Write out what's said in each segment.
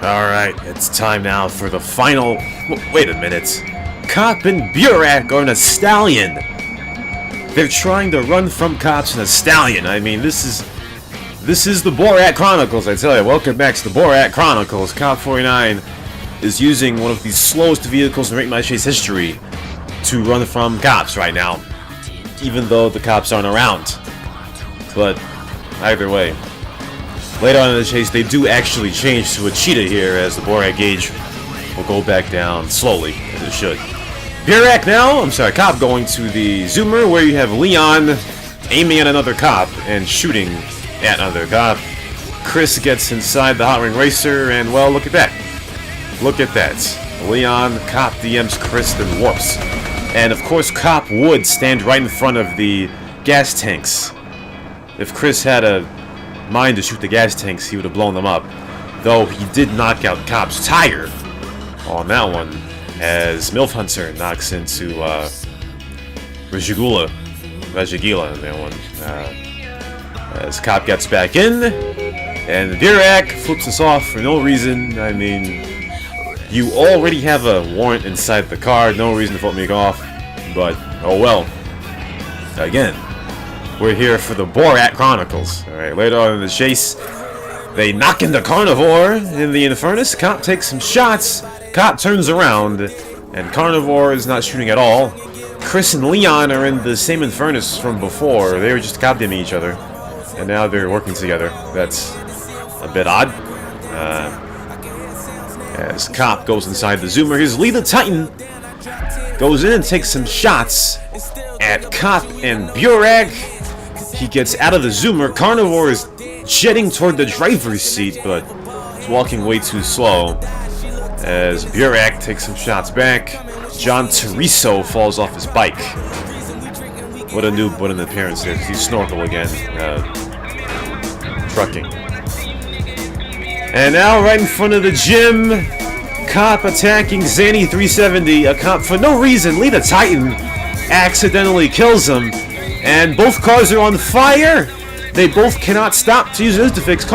Alright, it's time now for the final... Wait a minute. Cop and Burak are in a stallion. They're trying to run from cops in a stallion. I mean, this is the Borat Chronicles, I tell you. Welcome back to the Borat Chronicles. Cop49 is using one of the slowest vehicles in Rate My Chase history to run from cops right now, even though the cops aren't around. But either way, later on in the chase, they do actually change to a cheetah here, as the Borat gauge will go back down slowly, as it should. Burak now, Cop going to the zoomer, where you have Leon aiming at another cop and shooting at another cop. Chris gets inside the Hot Ring Racer, and well, look at that. Look at that. Leon, Cop DMs Chris, then warps. And of course, Cop would stand right in front of the gas tanks. If Chris had a mind to shoot the gas tanks, he would have blown them up. Though he did knock out Cop's tire on that one, as MILF Hunter knocks into Rajagula in that one. As Cop gets back in, and Burak flips us off for no reason. I mean, you already have a warrant inside the car, no reason to flip me off, but oh well. Again, we're here for the Borat Chronicles. Alright, later on in the chase, they knock into Carnivore in the Infernus. Cop takes some shots. Cop turns around, and Carnivore is not shooting at all. Chris and Leon are in the same Infernus from before. They were just cop dimming each other, and now they're working together. That's a bit odd. As Cop goes inside the zoomer, here's Lee the Titan. Goes in and takes some shots at Cop and Burak. He gets out of the zoomer. Carnivore is jetting toward the driver's seat, but he's walking way too slow. As Burak takes some shots back, John Turiso falls off his bike. What an appearance there. He's snorkel again. Trucking. And now, right in front of the gym, Cop attacking Zanny 370. A cop, for no reason, Lee the Titan accidentally kills him. And both cars are on fire. They both cannot stop to use an Instafix.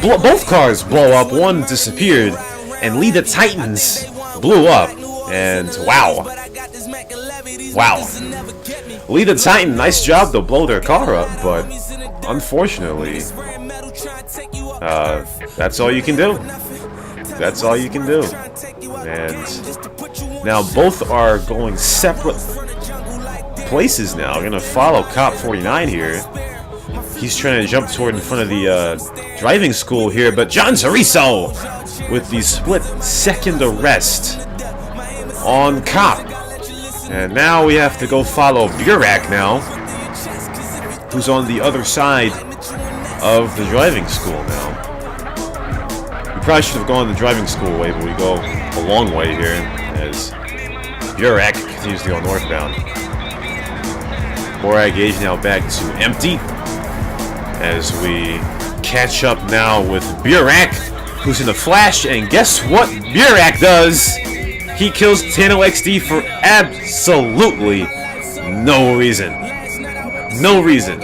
Both cars blow up. One disappeared. And Lee the Titans blew up. And wow. Wow. Lee the Titan, nice job to blow their car up, but unfortunately, that's all you can do. That's all you can do. And now both are going separate places now. I'm gonna follow Cop49 here. He's trying to jump toward in front of the driving school here, but John Turiso with the split-second arrest on Cop. And now we have to go follow Burak now, who's on the other side of the driving school now. We probably should have gone the driving school way, but we go a long way here, as Burak continues to go northbound. Borat gauge now back to empty, as we catch up now with Burak, who's in a flash, and guess what Burak does? He kills Tano XD for absolutely no reason. No reason.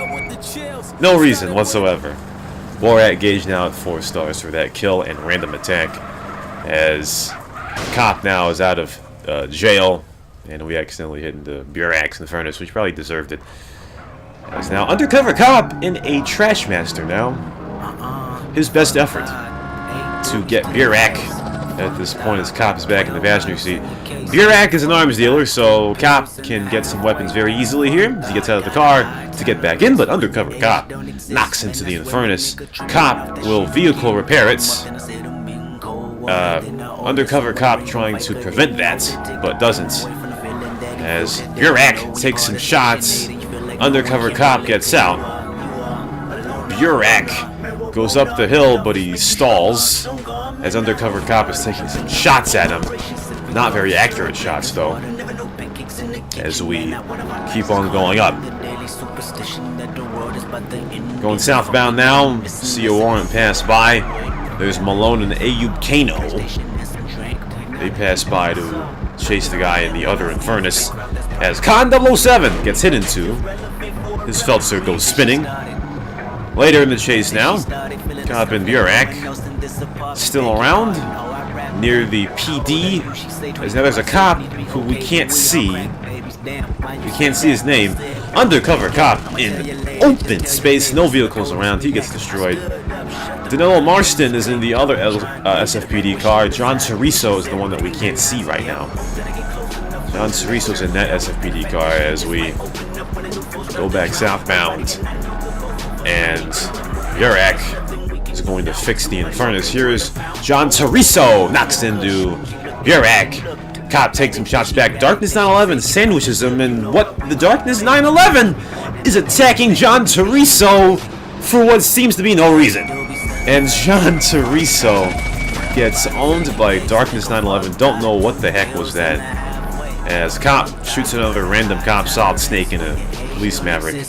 No reason whatsoever. Borat gauge now at 4 stars for that kill and random attack, as Cop now is out of jail, and we accidentally hit into Burak's Infernus, which probably deserved it. As now Undercover Cop in a Trashmaster now. His best effort to get Burak at this point, as Cop is back in the passenger seat. Burak is an arms dealer, so Cop can get some weapons very easily here as he gets out of the car to get back in, but Undercover Cop knocks into the Infernus. Cop will vehicle repair it. Undercover Cop trying to prevent that, but doesn't. As Burak takes some shots, Undercover Cop gets out. Burak goes up the hill, but he stalls, as Undercover Cop is taking some shots at him. Not very accurate shots, though, as we keep on going up. Going southbound now, see a warrant pass by. There's Malone and Ayub Kano. They pass by to chase the guy in the other Infernus, as Con 007 gets hit into. His Feltzer goes spinning. Later in the chase now, Cop and Burak still around near the PD. Now there's a cop who we can't see. We can't see his name. Undercover cop in open space, no vehicles around. He gets destroyed. Danilo Marston is in the other SFPD car. John Turiso is the one that we can't see right now. John Turiso's in that SFPD car as we go back southbound. And Burak is going to fix the Infernus. Here is John Turiso, knocks into Burak. Cop takes some shots back. Darkness 911 sandwiches him, and what? The Darkness 911 is attacking John Turiso for what seems to be no reason. And John Turiso gets owned by Darkness 911. Don't know what the heck was that. As Cop shoots another random cop, Solid Snake, in a police maverick.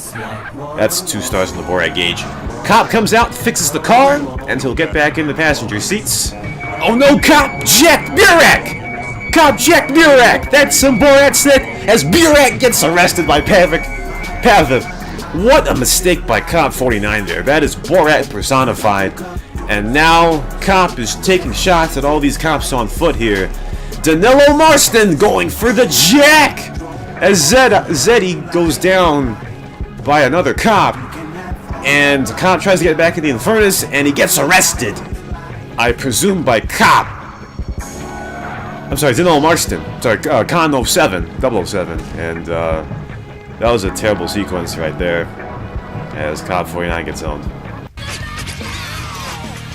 That's 2 stars on the Borat gauge. Cop comes out, fixes the car, and he'll get back in the passenger seats. Oh no, Cop jacked Burak! Cop jacked Burak! That's some Borat stick as Burak gets arrested by Paviv. What a mistake by Cop49 there. That is Borat personified. And now Cop is taking shots at all these cops on foot here. Danilo Marston going for the jack as Zeddy goes down by another cop. And the cop tries to get back in the Infernus and he gets arrested. I presume by Cop. I'm sorry, Danilo Marston. Sorry, Con 07, 007. And that was a terrible sequence right there as Cop49 gets owned.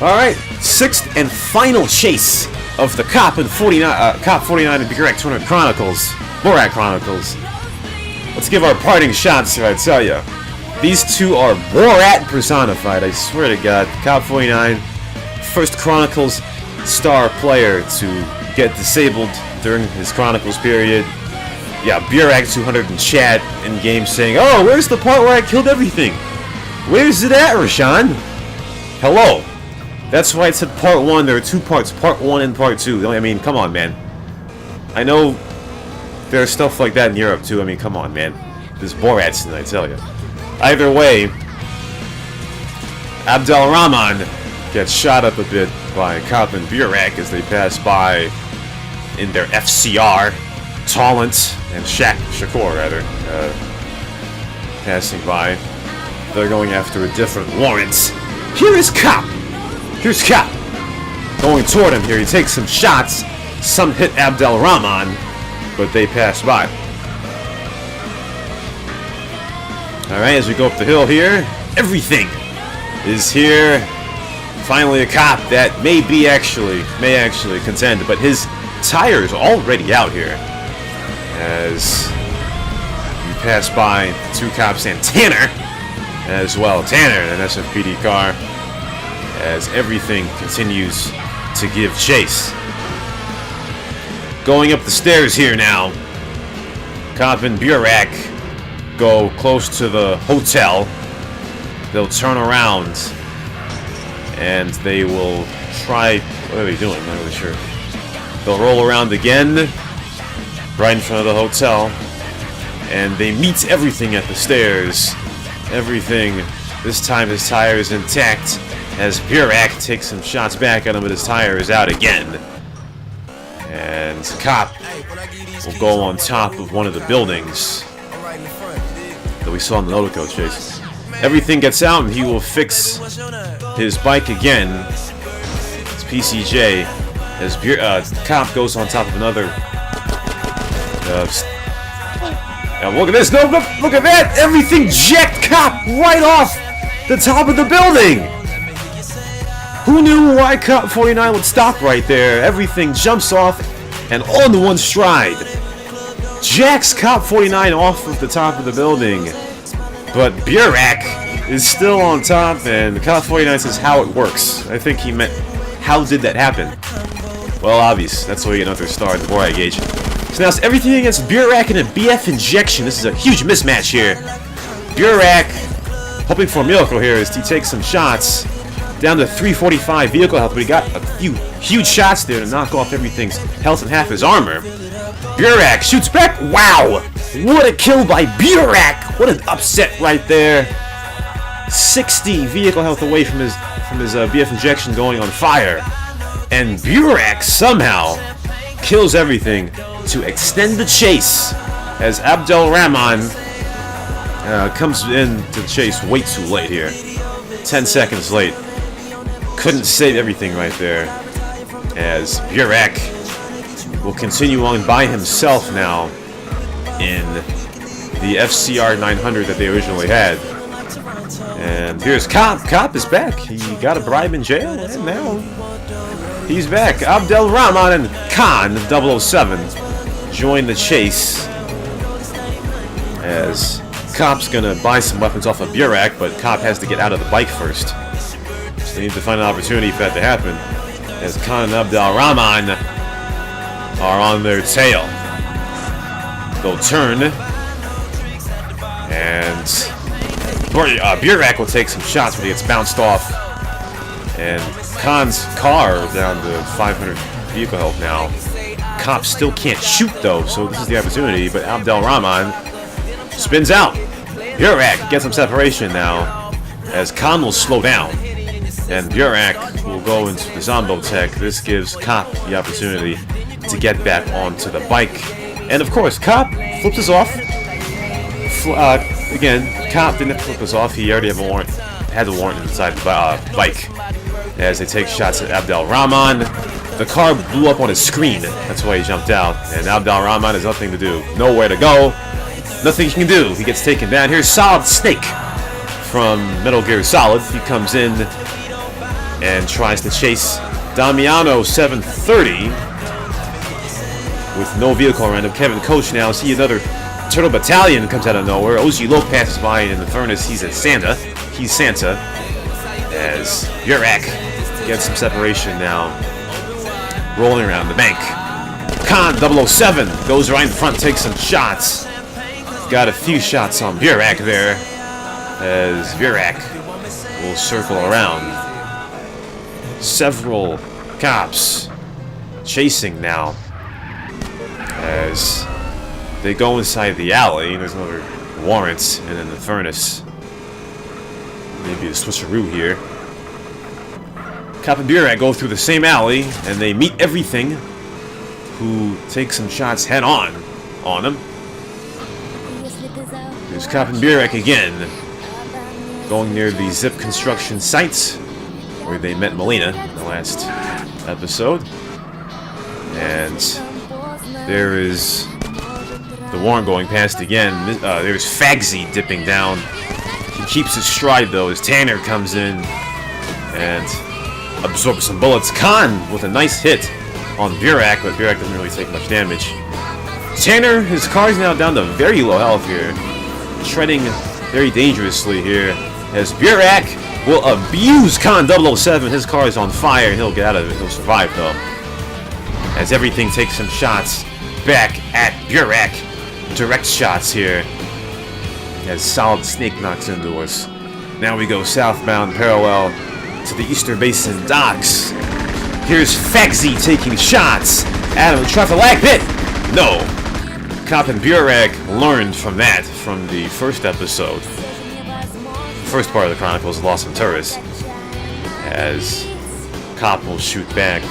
Alright, 6th and final chase of the Cop49 and Borat Chronicles. Borat Chronicles. Let's give our parting shots here, I tell ya. These two are Borat personified, I swear to God. Cop49, first Chronicles star player to get disabled during his Chronicles period. Yeah, burak200 in chat in game saying, "Oh, where's the part where I killed everything? Where's it at, Rashawn?" Hello. That's why it said part 1. There are 2 parts, part 1 and part 2. I mean, come on, man. I know there's stuff like that in Europe, too. I mean, come on, man. This Borat's, I tell you. Either way, Abdelrahman gets shot up a bit by Cop and Burak as they pass by in their FCR. Talent and Shakur, rather, passing by. They're going after a different warrant. Here is Cop! Here's Cop! Going toward him here, he takes some shots. Some hit Abdelrahman, but they pass by. Alright, as we go up the hill here, everything is here. Finally a cop that may actually contend, but his tire's already out here. As you pass by 2 cops and Tanner as well. Tanner in an SFPD car as everything continues to give chase. Going up the stairs here now. Cop and Burak go close to the hotel. They'll turn around and they will try... What are they doing? I'm not really sure. They'll roll around again right in front of the hotel, and they meet everything at the stairs. Everything. This time his tire is intact as Burak takes some shots back at him, but his tire is out again. And Cop will go on top of one of the buildings that we saw in the Notico chase. Everything gets out and he will fix his bike again. It's PCJ as Cop goes on top of another. Now look at this! No, look at that! Everything jacked Cop right off the top of the building! Who knew why Cop49 would stop right there? Everything jumps off and on one stride. Jacks Cop49 off of the top of the building. But Burak is still on top, and Cop49 says how it works. I think he meant, how did that happen? Well, obvious. That's why you get another star in the Borat gauge. So now it's everything against Burak and a BF injection. This is a huge mismatch here. Burak, hoping for a miracle here, as he takes some shots. Down to 345 vehicle health, but he got a few huge shots there to knock off everything's health and half his armor. Burak shoots back. Wow! What a kill by Burak! What an upset right there. 60 vehicle health away from his BF injection going on fire. And Burak somehow kills everything to extend the chase as Abdelrahman comes into the chase way too late here. 10 seconds late. Couldn't save everything right there. As Burak will continue on by himself now in the FCR 900 that they originally had. And here's Cop. Cop is back. He got a bribe in jail, and now he's back. Abdelrahman and Khan of 007 join the chase. As Cop's gonna buy some weapons off of Burak, but Cop has to get out of the bike first. So they need to find an opportunity for that to happen. As Khan and Abdelrahman are on their tail. They'll turn. And Burak will take some shots when he gets bounced off. And Khan's car down to 500 vehicle health now. Cop still can't shoot though, so this is the opportunity. But Abdelrahman spins out. Burak gets some separation now, as Khan will slow down. And Burak will go into the Zombo Tech. This gives Cop the opportunity to get back onto the bike. And of course, Cop flips us off. Again, Cop didn't flip us off. He already had the warrant inside the bike. As they take shots at Abdelrahman. The car blew up on his screen. That's why he jumped out. And Abdelrahman has nothing to do. Nowhere to go. Nothing he can do. He gets taken down. Here's Solid Snake from Metal Gear Solid. He comes in and tries to chase Damiano 730 with no vehicle around him. Kevin Coach now. See another Turtle Battalion comes out of nowhere. Ozzy Loke passes by in the furnace. He's Santa. As Burak gets some separation now. Rolling around the bank. Khan 007 goes right in front, takes some shots. Got a few shots on Burak there. As Burak will circle around. Several cops chasing now. As they go inside the alley. There's another warrant and then the furnace. Maybe a switcheroo here. Cop and Burak go through the same alley, and they meet Everything, who takes some shots head on him. There's Cop and Burak again, going near the Zip construction site, where they met Melina in the last episode. And there is the warrant going past again. There's Fagsy dipping down. He keeps his stride though as Tanner comes in and absorbs some bullets. Khan with a nice hit on Burak, but Burak doesn't really take much damage. Tanner, his car's now down to very low health here, treading very dangerously here as Burak will abuse Khan 007. His car is on fire and he'll get out of it. He'll survive though. As Everything takes some shots back at Burak. Direct shots here. As Solid Snake knocks into us. Now we go southbound parallel to the Eastern Basin docks. Here's Fagsy taking shots at him. Try for lag pit. No. Cop and Burak learned from that from the first episode. The first part of the Chronicles, Lost in Turris. As Cop will shoot back.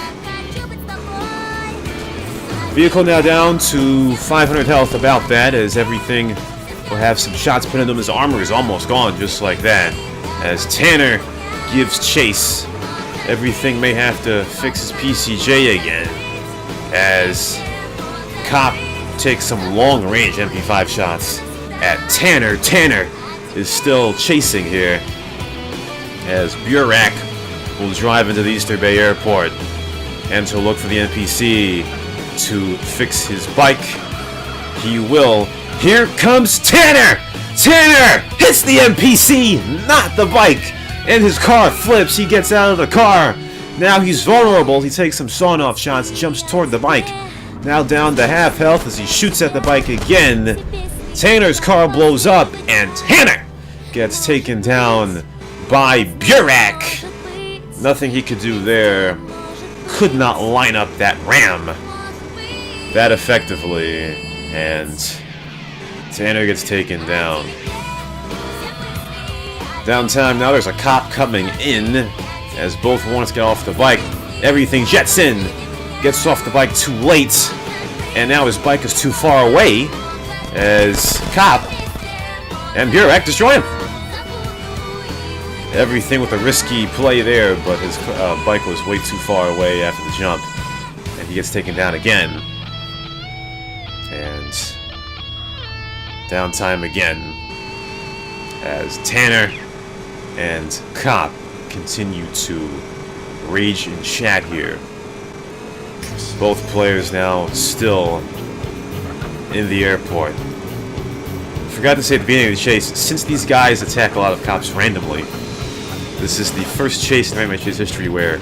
Vehicle now down to 500 health, about that, as Everything will have some shots put into him. His armor is almost gone, just like that. As Tanner gives chase, Everything may have to fix his PCJ again. As Cop takes some long-range MP5 shots at Tanner. Tanner is still chasing here. As Burak will drive into the Easter Bay Airport and to look for the NPC to fix his bike. He will. Here comes Tanner! Tanner hits the NPC, not the bike! And his car flips. He gets out of the car. Now he's vulnerable. He takes some sawn-off shots, jumps toward the bike. Now down to half health as he shoots at the bike again. Tanner's car blows up, and Tanner gets taken down by Burak. Nothing he could do there. Could not line up that ram that effectively. And Tanner gets taken down. Downtown now, there's a cop coming in as both warrants get off the bike. Everything jets in, gets off the bike too late, and now his bike is too far away as Cop and Burak destroy him. Everything with a risky play there, but his bike was way too far away after the jump, and he gets taken down again. And downtime again as Tanner and Cop continue to rage and chat here. Both players now still in the airport. Forgot to say at the beginning of the chase, since these guys attack a lot of cops randomly, this is the first chase in Rayman Chase history where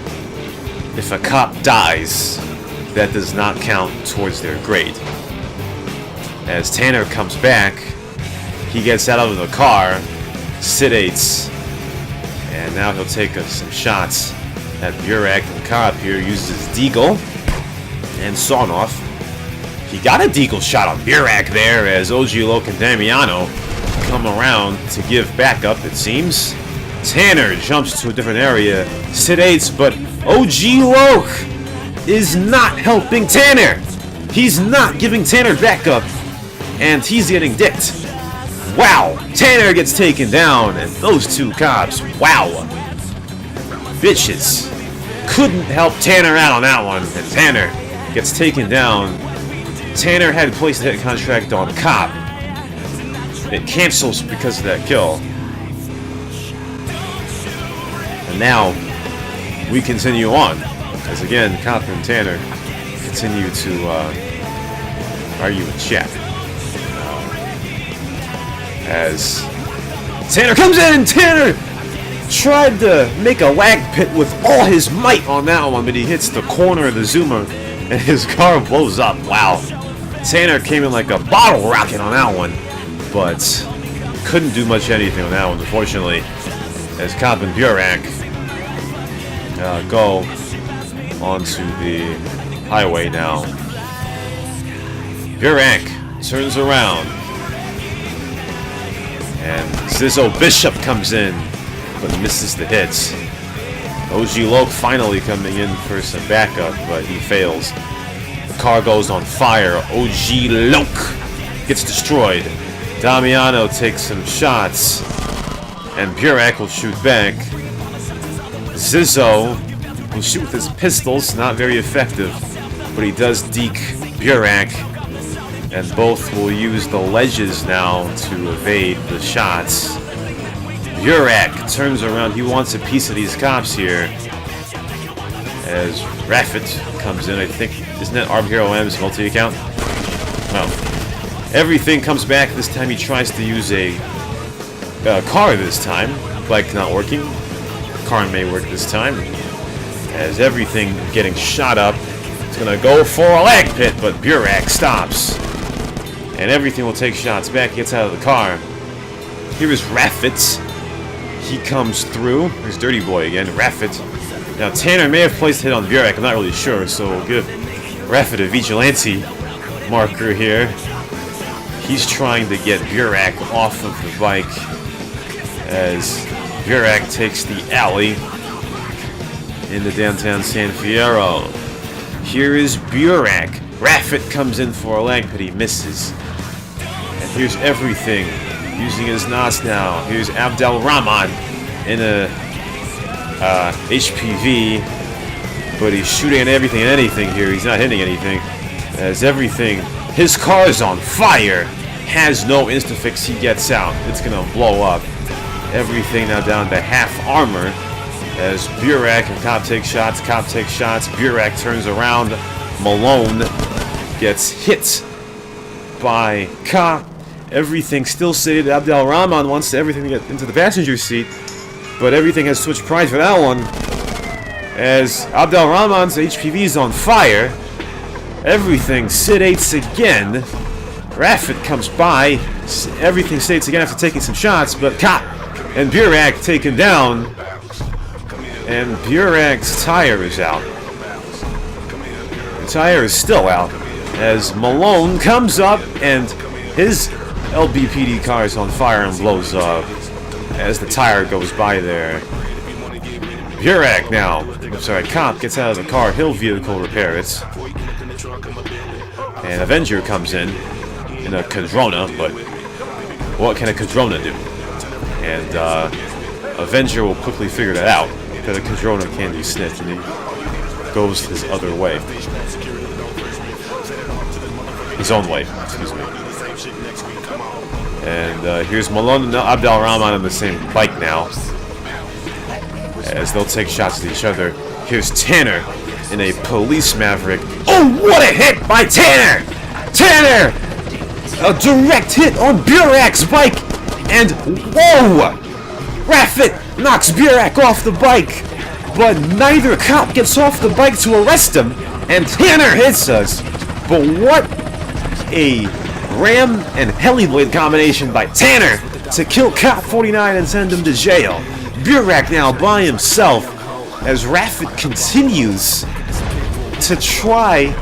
if a cop dies, that does not count towards their grade. As Tanner comes back, he gets out of the car, sedates, and now he'll take some shots at Burak. And Cop here uses his deagle and sawn off. He got a deagle shot on Burak there as OG Loke and Damiano come around to give backup, it seems. Tanner jumps to a different area, sedates, but OG Loke is not helping Tanner. He's not giving Tanner backup, and he's getting dicked. Wow, Tanner gets taken down, and those two cops, wow. Bitches. Couldn't help Tanner out on that one, and Tanner gets taken down. Tanner had placed a hit contract on Cop. It cancels because of that kill. And now, we continue on. Because again, Cop and Tanner continue to argue and chat. As Tanner comes in, Tanner tried to make a lag pit with all his might on that one, but he hits the corner of the zoomer and his car blows up. Wow. Tanner came in like a bottle rocket on that one, but couldn't do much anything on that one, unfortunately, as Cop and Burak go onto the highway now. Burak turns around, and Zizzo Bishop comes in, but misses the hits. OG Loke finally coming in for some backup, but he fails. The car goes on fire. OG Loke gets destroyed. Damiano takes some shots, and Burak will shoot back. Zizzo will shoot with his pistols, not very effective, but he does deke Burak, and both will use the ledges now to evade the shots. Burak turns around. He wants a piece of these cops here. As Raffet comes in, I think, isn't that Arm Hero M's multi-account? No. Everything comes back. This time he tries to use a car this time. Bike not working. Car may work this time. As everything getting shot up. It's gonna go for a lag pit, but Burak stops. And everything will take shots back. He gets out of the car. Here is Raffet. He comes through. There's Dirty Boy again. Raffet. Now Tanner may have placed a hit on Burak. I'm not really sure, so we'll give Raffet a vigilante marker here. He's trying to get Burak off of the bike as Burak takes the alley into downtown San Fierro. Here is Burak. Raffet comes in for a lag pit. He misses. And here's everything. Using his NOS now. Here's Abdel Rahman in a HPV, but he's shooting at everything and anything here. He's not hitting anything. As everything, his car is on fire. Has no insta-fix. He gets out. It's gonna blow up. Everything now down to half armor. As Burak and Cop take shots. Cop takes shots. Burak turns around. Malone gets hit by Cop. Everything still seated. Abdel Rahman wants everything to get into the passenger seat, but everything has switched prides for that one. As Abdel Rahman's HPV is on fire, everything sedates again. Raffet comes by. Everything sedates again after taking some shots, but Cop and Burak taken down, and Burak's tire is out. The tire is still out as Malone comes up and his LBPD car is on fire and blows up as the tire goes by there. Burak now, I'm sorry, Cop gets out of the car, he'll vehicle repair it. And Avenger comes in a Cadrona, but what can a Cadrona do? And Avenger will quickly figure that out, that a Cadrona can be sniffed, and he goes his other way. His own way, excuse me. And here's Malone and Abdelrahman on the same bike now, as they'll take shots at each other. Here's Tanner in a police Maverick. Oh, what a hit by Tanner! Tanner! A direct hit on Burak's bike! And, whoa! Rafit knocks Burak off the bike! But neither cop gets off the bike to arrest him, and Tanner hits us! But what a ram and heliblade combination by Tanner to kill Cop49 and send him to jail. Burak now by himself as Rafit continues to try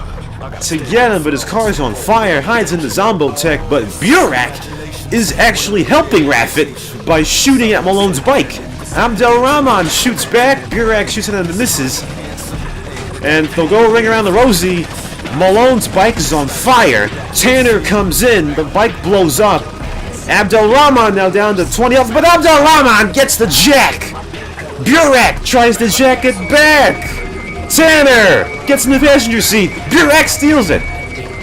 to get him, but his car is on fire, hides in the Zombo Tech, but Burak is actually helping Rafit by shooting at Malone's bike. Abdelrahman shoots back, Burak shoots at him and misses, and they'll go ring around the rosy. Malone's bike is on fire. Tanner comes in, the bike blows up. Abdelrahman now down to 20 health, but Abdelrahman gets the jack. Burak tries to jack it back. Tanner gets in the passenger seat. Burak steals it.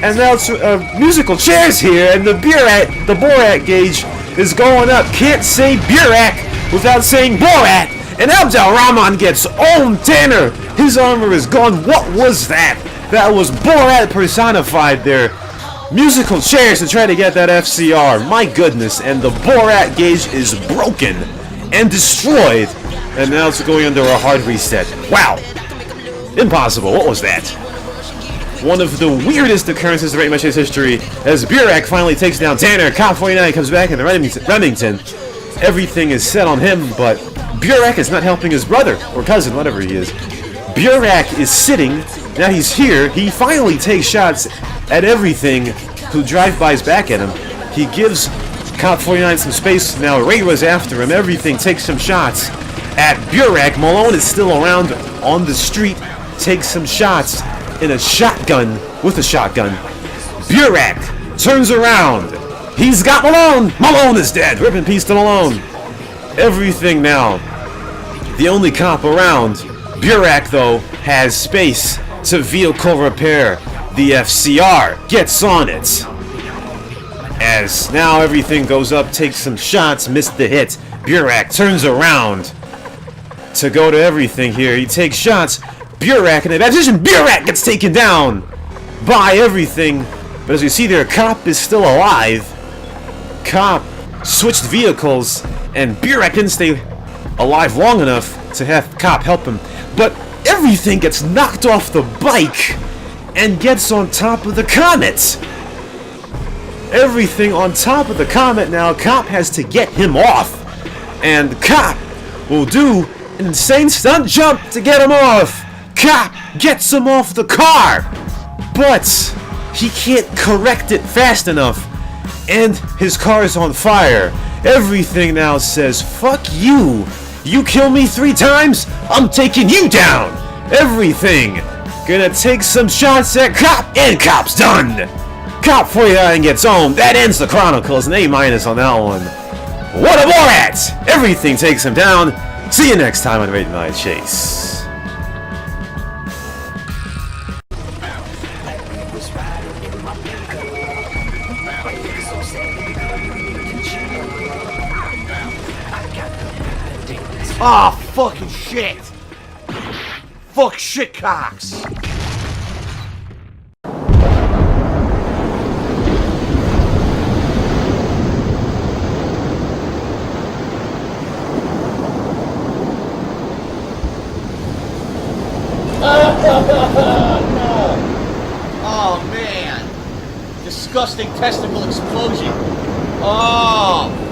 And now it's musical chairs here, and the Borat gauge is going up. Can't say Burak without saying Borat. And Abdelrahman gets owned. Tanner, his armor is gone. What was that? That was Borat personified there. Musical chairs to try to get that FCR. My goodness, and the Borat gauge is broken and destroyed. And now it's going under a hard reset. Wow. Impossible. What was that? One of the weirdest occurrences of Rate Match's history as Burak finally takes down Tanner. Cop49 comes back in the Remington. Everything is set on him, but Burak is not helping his brother or cousin, whatever he is. Burak is sitting. Now he's here. He finally takes shots at everything who drive-bys back at him. He gives Cop49 some space. Now Ray was after him. Everything takes some shots at Burak. Malone is still around on the street. Takes some shots in a shotgun with a shotgun. Burak turns around. He's got Malone. Malone is dead. Rip in peace to Malone. Everything now. The only cop around. Burak, though, has space to vehicle repair. The FCR gets on it. As now everything goes up, takes some shots, missed the hit. Burak turns around to go to everything here. He takes shots. Burak in a bad position. Burak gets taken down by everything. But as you see there, Cop is still alive. Cop switched vehicles, and Burak didn't stay alive long enough to have Cop help him. But everything gets knocked off the bike and gets on top of the Comet. Everything on top of the Comet now. Cop has to get him off. And Cop will do an insane stunt jump to get him off. Cop gets him off the car. But he can't correct it fast enough. And his car is on fire. Everything now says, fuck you. You kill me 3 times, I'm taking you down. Everything gonna take some shots at Cop, and Cop's done. Cop49 gets home. That ends the Chronicles. An A- on that one. What a Borat! Everything takes him down. See you next time on Raid Night Chase. Ah, fucking shit! Fuck shit cocks! Oh man! Disgusting testicle explosion! Oh!